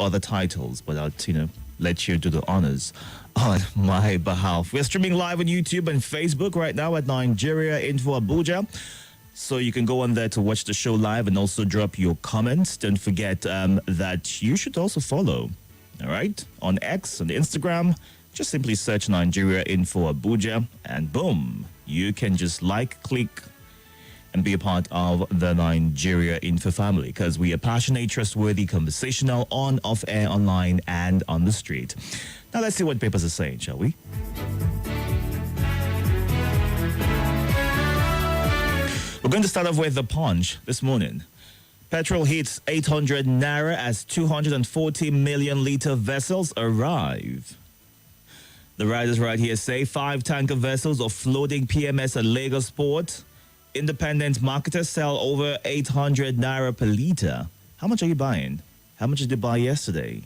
other titles, but I'll, let you do the honors on my behalf. We're streaming live on YouTube and Facebook right now at Nigeria Info Abuja. So you can go on there to watch the show live and also drop your comments. Don't forget that you should also follow, all right, on X, on Instagram. Just simply search Nigeria Info Abuja and boom, you can just click, and be a part of the Nigeria Info family, because we are passionate, trustworthy, conversational, on, off air, online, and on the street. Now let's see what papers are saying, shall we? We're going to start off with the Punch this morning. Petrol hits 800 naira as 240 million litre vessels arrive. The riders right here say 5 tanker vessels offloading PMS at Lagos Port. Independent marketers sell over 800 naira per litre. How much are you buying? How much did you buy yesterday?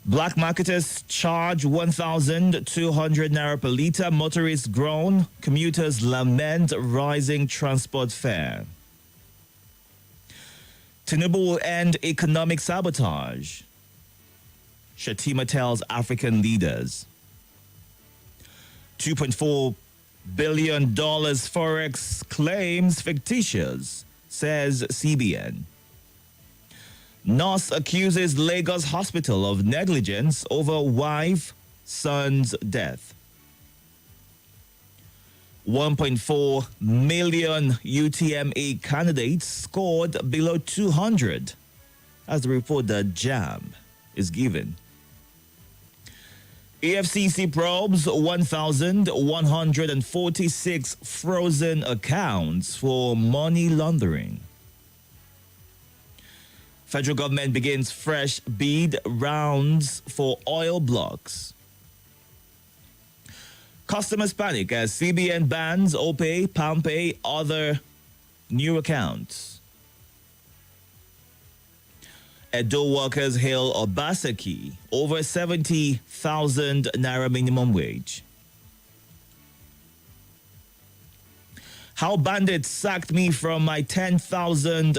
Black marketers charge 1,200 naira per litre. Motorists groan. Commuters lament rising transport fare. Tinubu will end economic sabotage. Shatima tells African leaders. $2.4 billion forex claims fictitious, says CBN. Nurse accuses Lagos hospital of negligence over wife, son's death. 1.4 million UTME candidates scored below 200, as the report that JAM is given. EFCC probes 1,146 frozen accounts for money laundering. Federal government begins fresh bid rounds for oil blocks. Customers panic as CBN bans OPay, PalmPay, other new accounts. Edo workers hail Obaseki over 70,000 naira minimum wage. How bandits sacked me from my 10,000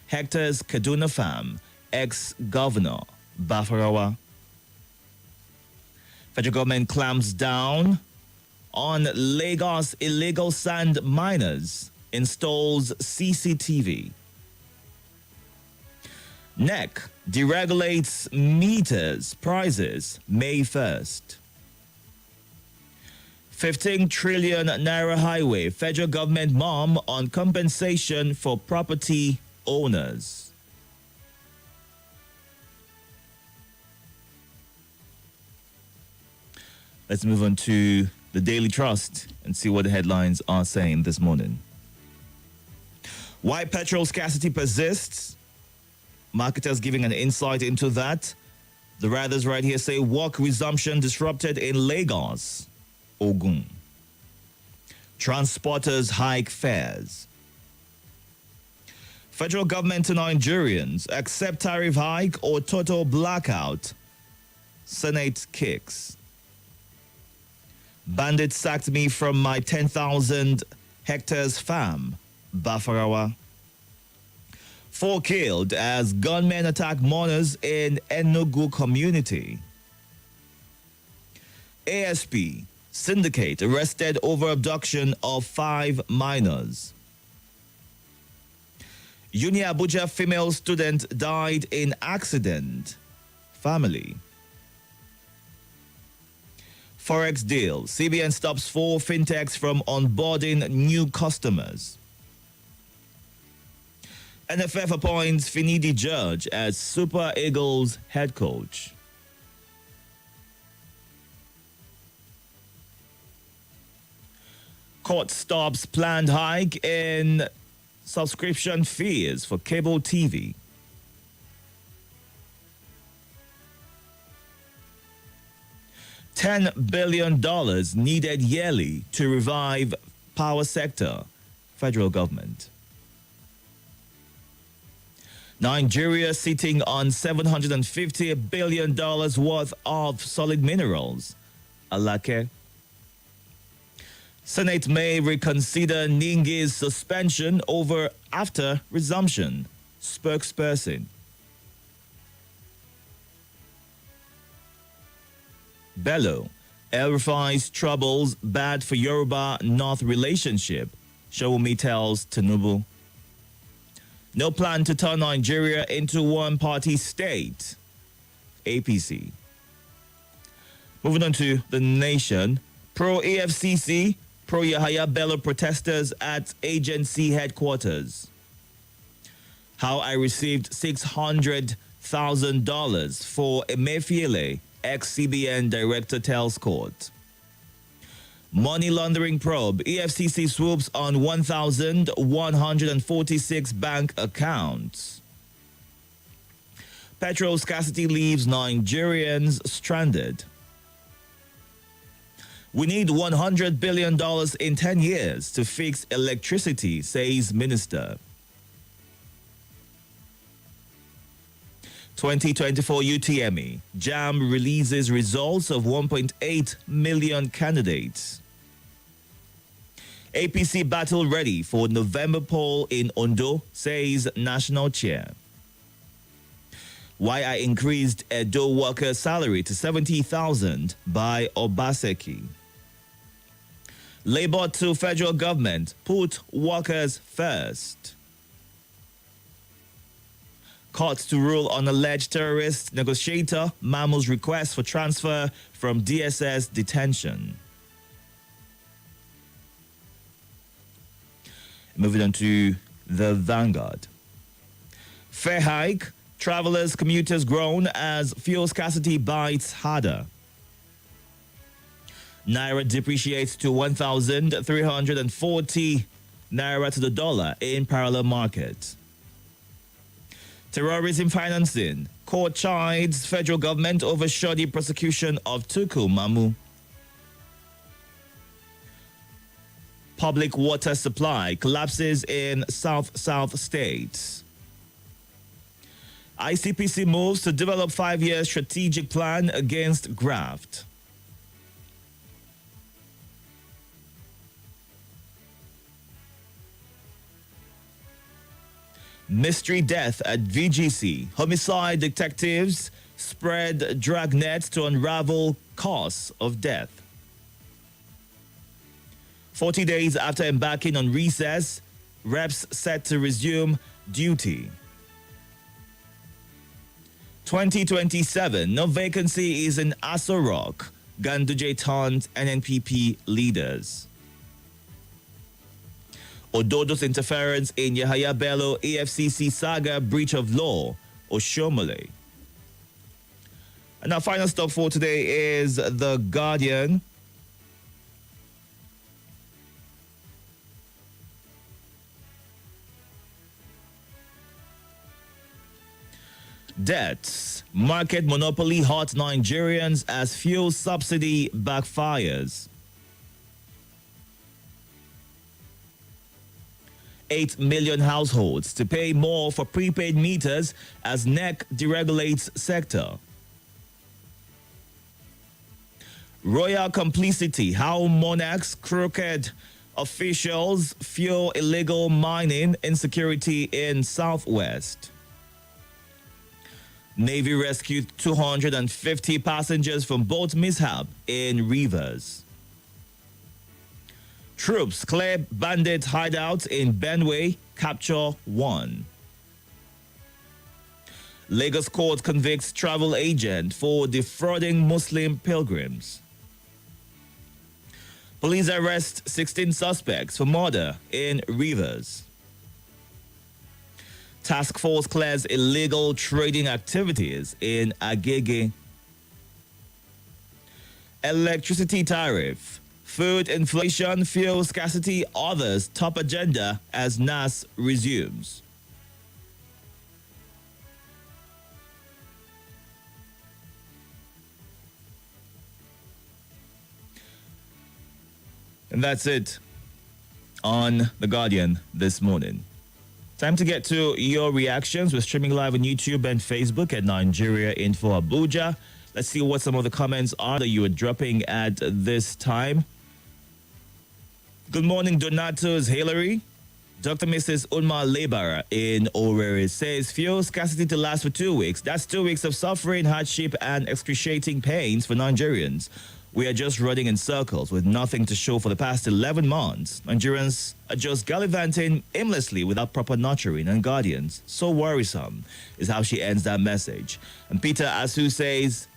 hectares Kaduna farm, ex-governor Bafarawa. Federal government clamps down on Lagos illegal sand miners, installs CCTV. NEC deregulates meters prices May 1st. 15 trillion naira highway, federal government mom on compensation for property owners. Let's move on to the Daily Trust and see what the headlines are saying this morning. Why petrol scarcity persists? Marketers giving an insight into that. The riders right here say work resumption disrupted in Lagos, Ogun. Transporters hike fares. Federal government to Nigerians accept tariff hike or total blackout. Senate kicks. Bandits sacked me from my 10,000 hectares farm, Bafarawa. 4 killed as gunmen attack mourners in Enugu community. ASP, syndicate arrested over abduction of 5 minors. Abuja female student died in accident. Family. Forex deal. CBN stops 4 fintechs from onboarding new customers. NFF appoints Finidi Judge as Super Eagles head coach. Court stops planned hike in subscription fees for cable TV. $10 billion needed yearly to revive power sector, federal government. Nigeria sitting on $750 billion worth of solid minerals. Alake. Senate may reconsider Ningi's suspension after resumption. Spokesperson. Bello. El-Rufai's troubles bad for Yoruba-North relationship. Showumi tells Tinubu. No plan to turn Nigeria into one-party state. APC. Moving on to The Nation. Pro-EFCC, pro-Yahaya Bello protesters at agency headquarters. How I received $600,000 for Emefiele, ex-CBN director tells court. Money laundering probe. EFCC swoops on 1,146 bank accounts. Petrol scarcity leaves Nigerians stranded. We need $100 billion in 10 years to fix electricity, says minister. 2024 UTME. JAM releases results of 1.8 million candidates. APC battle ready for November poll in Ondo, says national chair. Why I increased Edo worker salary to 70,000 by Obaseki. Labour to federal government, put workers first. Court to rule on alleged terrorist negotiator Mamu's request for transfer from DSS detention. Moving on to the Vanguard. Fare hike, travelers, commuters groan as fuel scarcity bites harder. Naira depreciates to 1,340 Naira to the dollar in parallel market. Terrorism financing. Court chides federal government over shoddy prosecution of Tuku Mamu. Public water supply collapses in South states. ICPC moves to develop 5-year strategic plan against graft. Mystery death at VGC. Homicide detectives spread dragnets to unravel cause of death. 40 days after embarking on recess, reps set to resume duty. 2027, no vacancy is in Aso Rock. Ganduje taunts NNPP leaders. Ododo's interference in Yahaya Bello EFCC saga breach of law, Oshomole. And our final stop for today is The Guardian. Debts. Market monopoly hot Nigerians as fuel subsidy backfires. 8 million households to pay more for prepaid meters as NEC deregulates sector. Royal complicity. How monarchs, crooked officials fuel illegal mining insecurity in Southwest. Navy rescued 250 passengers from boat mishap in Rivers. Troops clear bandit hideouts in Benue, capture 1. Lagos court convicts travel agent for defrauding Muslim pilgrims. Police arrest 16 suspects for murder in Rivers. Task force clears illegal trading activities in Agege. Electricity tariff. Food inflation, fuel scarcity, others top agenda as NAS resumes. And that's it on The Guardian this morning. Time to get to your reactions. We're streaming live on YouTube and Facebook at Nigeria Info Abuja. Let's see what some of the comments are that you are dropping at this time. Good morning, Donatos Hillary. Dr. Mrs. Unma Lebara in Owerri says fuel scarcity to last for 2 weeks. That's 2 weeks of suffering, hardship, and excruciating pains for Nigerians. We are just running in circles with nothing to show for the past 11 months. Nigerians are just gallivanting aimlessly without proper nurturing and guardians. So worrisome is how she ends that message. And Peter Asu says,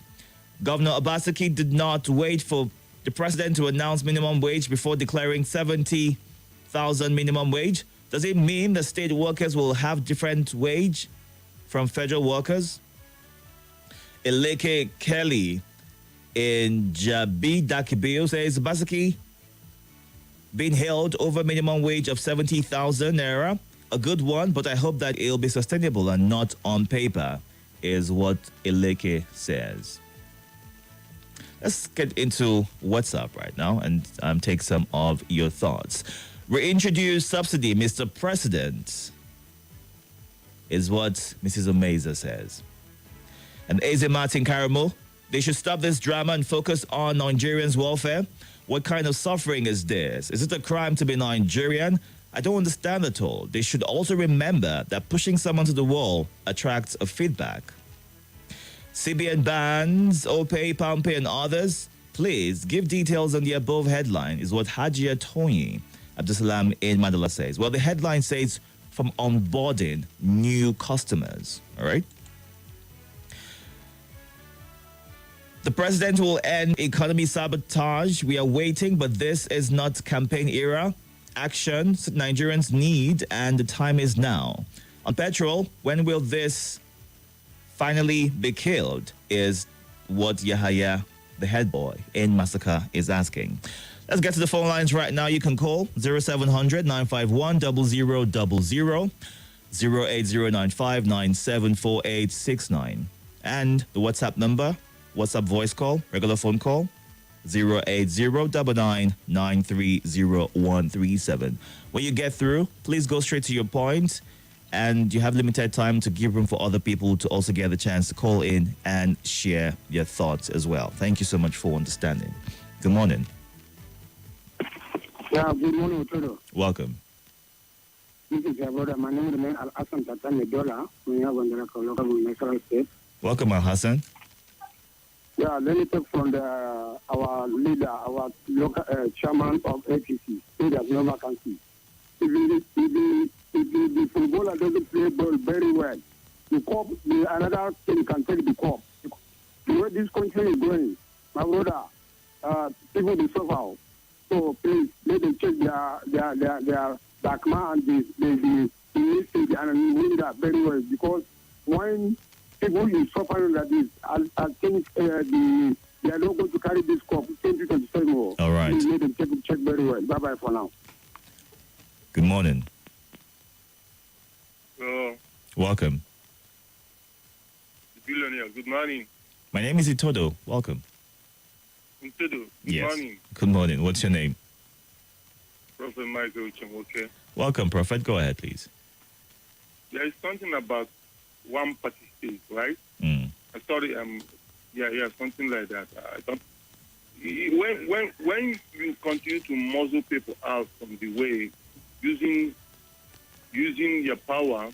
Governor Obaseki did not wait for the president to announce minimum wage before declaring 70,000 minimum wage. Does it mean the state workers will have different wage from federal workers? Eleke Kelly in Jabi Dakibio says Obaseki being held over minimum wage of 70,000 naira. A good one, but I hope that it'll be sustainable and not on paper, is what Eleke says. Let's get into WhatsApp right now and take some of your thoughts. Reintroduce subsidy, Mr. President, is what Mrs. Omeza says. And Eze Martin Karamo, they should stop this drama and focus on Nigerians' welfare. What kind of suffering is this? Is it a crime to be Nigerian? I don't understand at all. They should also remember that pushing someone to the wall attracts a feedback. CBN bans, Opay, Pampe, and others. Please give details on the above headline, is what Hajia Tony Abdusalam in Mandela says. Well, the headline says from onboarding new customers. All right. The president will end economy sabotage. We are waiting, but this is not campaign era. Actions Nigerians need, and the time is now. On petrol, when will this finally be killed, is what Yahaya, the head boy in Massacre, is asking. Let's get to the phone lines right now. You can call 0700 951 0000, 08095974869. And the WhatsApp number, WhatsApp voice call, regular phone call, 08099930137. When you get through, please go straight to your point, and you have limited time to give room for other people to also get the chance to call in and share their thoughts as well. Thank you so much for understanding. Good morning. Yeah, good morning, Itodo. Welcome. This is your brother. My name is Al-Hassan Tatan Medola. We are going to local national state. Welcome, Al-Hassan. Yeah, let me talk from our leader, our local chairman of APC. He has no vacancy. If the footballer doesn't play ball very well, the cup, another team can take the cup. The way this country is going, my brother, people will suffer. So please let them check their back man and the message and win that very well, because when people is suffering like this, I think they are not going to carry this cup 2027 more. All right. Please let them check very well. Bye bye for now. Good morning. Welcome. Billionaire, good morning. My name is Itodo. Welcome. Itodo, good Yes. morning. Good morning. What's your name? Prophet Michael Chemoke. Welcome, Prophet. Go ahead, please. There is something about one party state, right? Sorry, something like that. I don't. When you continue to muzzle people out from the way, using your power,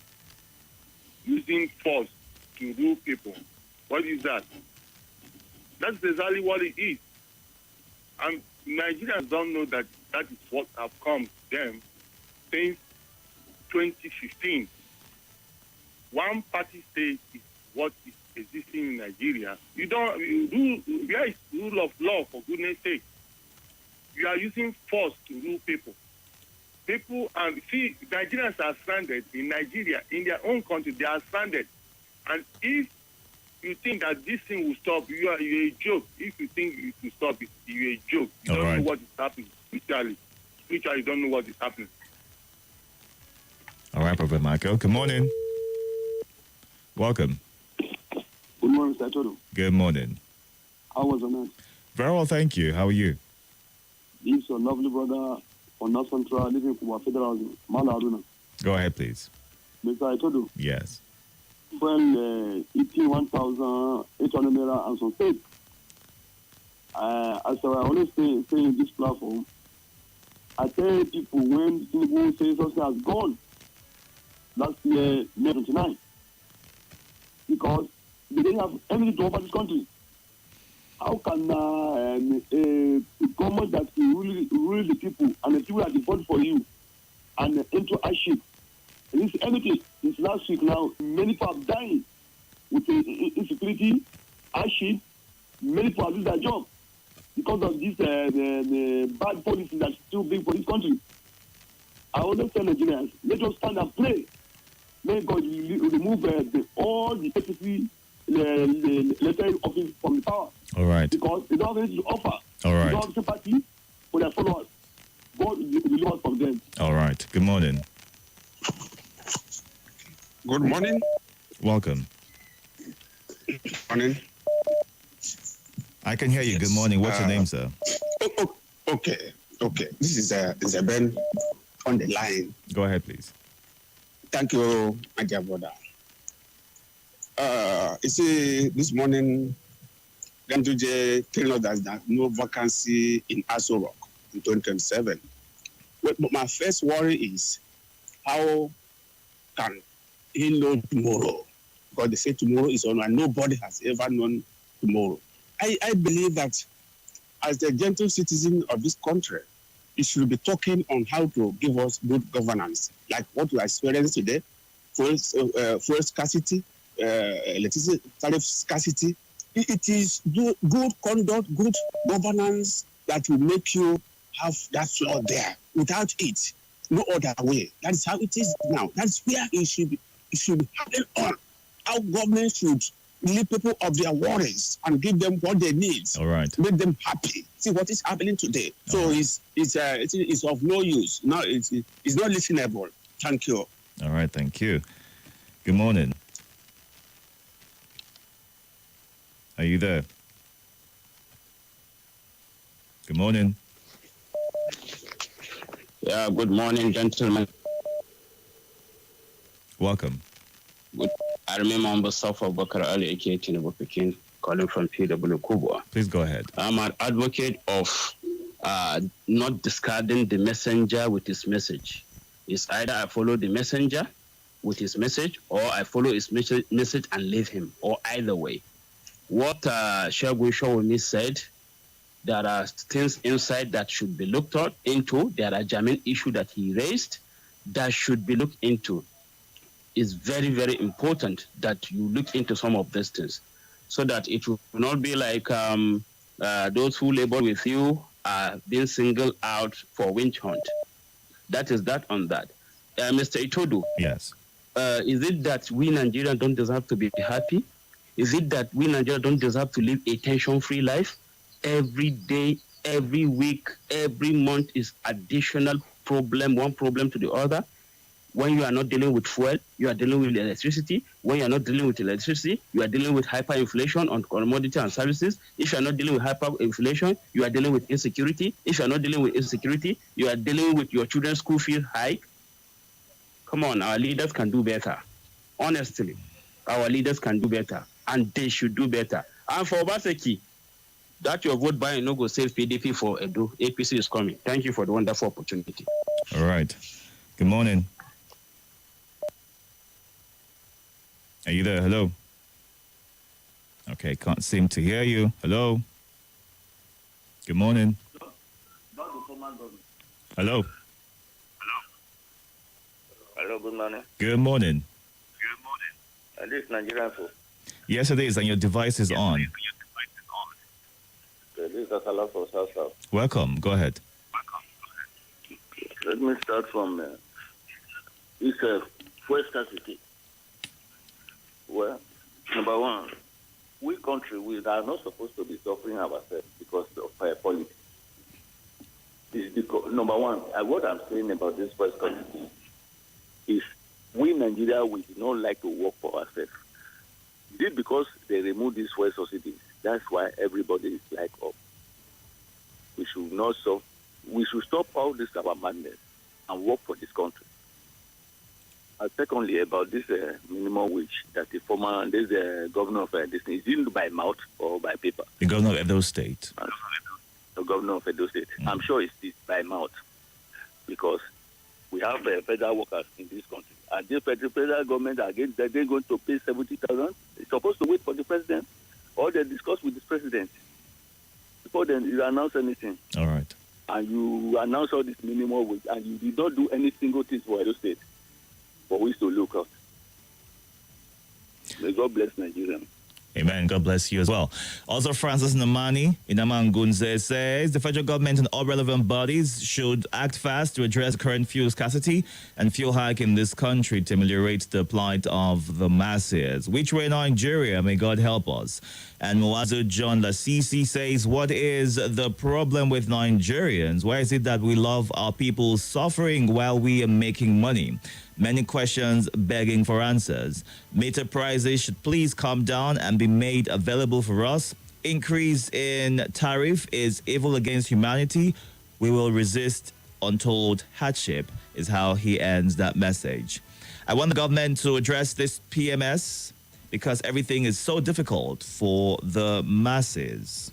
using force to rule people, what is that? That's exactly what it is. And Nigerians don't know that that is what have come to them since 2015. One party state is what is existing in Nigeria. Where is rule of law, for goodness sake? You are using force to rule people. Nigerians are stranded in Nigeria, in their own country, they are stranded. And if you think that this thing will stop, you're a joke. If you think it will stop, you're a joke. You don't know what is happening. Spiritually, you don't know what is happening. All right, Prophet Michael. Good morning. Welcome. Good morning, Sir Itodo. Good morning. How was the night? Very well, thank you. How are you? This is your lovely brother on North Central, living in Kuba Federal Housing, Mala Aruna. Go ahead, please. Mr. Itodo. Yes. Well, eating 1,800 naira and some steak. As I always say in this platform, I tell people when Tinubu says something has gone last year, May 29, because they didn't have anything to offer this country. How can a government that rule the people and the people that vote for you and into hardship? And this anything since last week now, many people are dying with insecurity, hardship. Many people have lose their job because of this the bad policy that's still being for this country. I always tell Nigerians, let us stand and pray. May God remove all the APC electoral office from the power. All right. Because they don't have anything to offer. All right. They don't have sympathy for their followers. God will deliver us from them. All right. Good morning. Good morning. Welcome. Morning. I can hear you. Good morning. What's your name, sir? Okay. This is a Ben on the line. Go ahead, please. Thank you, my dear brother. You see, this morning, Ganduje telling us that there's no vacancy in Aso Rock in 2027. But my first worry is how can he know tomorrow? Because they say tomorrow is unknown. Nobody has ever known tomorrow. I believe that as the gentle citizen of this country, he should be talking on how to give us good governance, like what we are experiencing today, fuel scarcity, electricity tariff scarcity. It is good conduct, good governance that will make you have that floor there. Without it, no other way. That is how it is now. That's where it should be having on. How government should relieve people of their worries and give them what they need. All right. Make them happy. See what is happening today. So right. It's of no use. Now it's not listenable. Thank you. All right. Thank you. Good morning. Are you there? Good morning. Yeah, good morning, gentlemen. Welcome. Good. I remember Mustafa Bakar Ali, aka Tinubu Pekin, calling from PW Kubwa. Please go ahead. I'm an advocate of not discarding the messenger with his message. It's either I follow the messenger with his message or I follow his message and leave him, or either way. What Shagun Shawumi said, there are things inside that should be looked into. There are germane issues that he raised that should be looked into. It's very, very important that you look into some of these things so that it will not be like those who labor with you are being singled out for witch hunt. That is that on that. Mr. Itodo. Yes. Is it that we Nigerians don't deserve to be happy? Is it that we Nigerians don't deserve to live a tension-free life? Every day, every week, every month is additional problem, one problem to the other. When you are not dealing with fuel, you are dealing with electricity. When you are not dealing with electricity, you are dealing with hyperinflation on commodity and services. If you are not dealing with hyperinflation, you are dealing with insecurity. If you are not dealing with insecurity, you are dealing with your children's school fee hike. Come on, our leaders can do better. Honestly, our leaders can do better, and they should do better. And for Obaseki, that your vote buying no go save PDP for Edo. APC is coming. Thank you for the wonderful opportunity. All right. Good morning. Are you there? Hello? Okay, can't seem to hear you. Hello? Good morning. Hello? Hello, good morning. Good morning. This is Nigerian folk. Yes, it is, and your device is on. Okay, this is Asala for South. Welcome. Go ahead. Let me start from this fuel scarcity. Well, number one, we country, we are not supposed to be suffering ourselves because of politics. It's because, number one, what I'm saying about this fuel scarcity is we Nigeria, we do not like to work for ourselves. Is it because they remove these fuel subsidies? That's why everybody is like up. We should not stop. We should stop all this our madness and work for this country. And secondly, about this minimum wage that the former governor of this is it by mouth or by paper? The governor of Edo State. The governor of Edo State. I'm sure it's by mouth. because we have federal workers in this country. And the federal government, again, they're going to pay 70,000. It's supposed to wait for the president, or they discuss with the president before then you announce anything. All right. And you announce all this minimum wage, and you did not do any single thing for Edo State for which to look out. May God bless Nigeria. Amen. God bless you as well. Also, Francis Namani in Amangunze says the federal government and all relevant bodies should act fast to address current fuel scarcity and fuel hike in this country to ameliorate the plight of the masses. Which way Nigeria? May God help us. And Moazu John Lasisi says, what is the problem with Nigerians? Why is it that we love our people suffering while we are making money? Many questions begging for answers. Meter prices should please come down and be made available for us. Increase in tariff is evil against humanity. We will resist untold hardship, is how he ends that message. I want the government to address this PMS because everything is so difficult for the masses.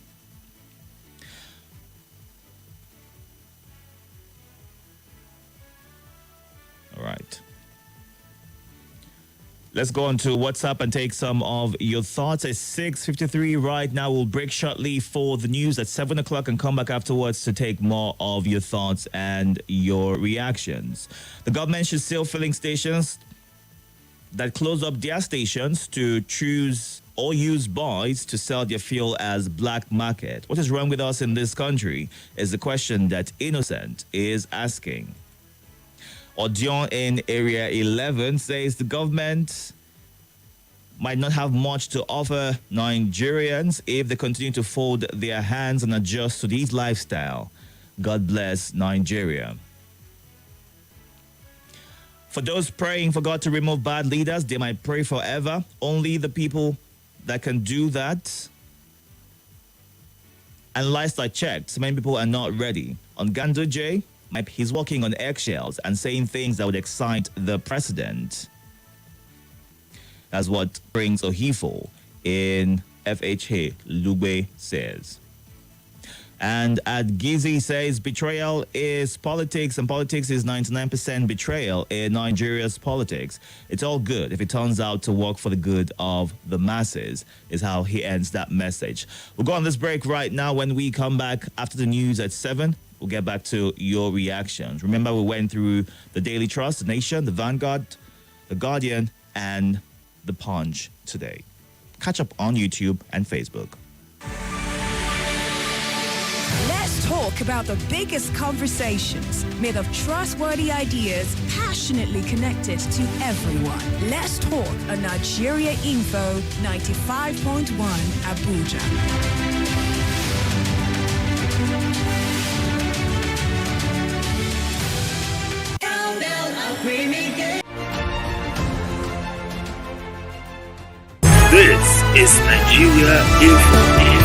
All right. Let's go on to WhatsApp and take some of your thoughts. It's 6:53 right now. We'll break shortly for the news at 7 o'clock and come back afterwards to take more of your thoughts and your reactions. The government should seal filling stations that close up their stations to choose or use boys to sell their fuel as black market. What is wrong with us in this country is the question that Innocent is asking. Odion in Area 11 says the government might not have much to offer Nigerians if they continue to fold their hands and adjust to this lifestyle. God bless Nigeria. For those praying for God to remove bad leaders, they might pray forever. Only the people that can do that. And lifestyle checks, many people are not ready. On Ganduje, he's walking on eggshells and saying things that would excite the president. That's what brings Ohifo in FHA, Lube says. And at Gizi says betrayal is politics and politics is 99% betrayal in Nigeria's politics. It's all good if it turns out to work for the good of the masses, is how he ends that message. We'll go on this break right now. When we come back after the news at 7, we'll get back to your reactions. Remember, we went through the Daily Trust, the Nation, the Vanguard, the Guardian, and the Punch today. Catch up on YouTube and Facebook. Let's talk about the biggest conversations made of trustworthy ideas passionately connected to everyone. Let's talk on Nigeria Info 95.1 Abuja. This is Nigeria Info.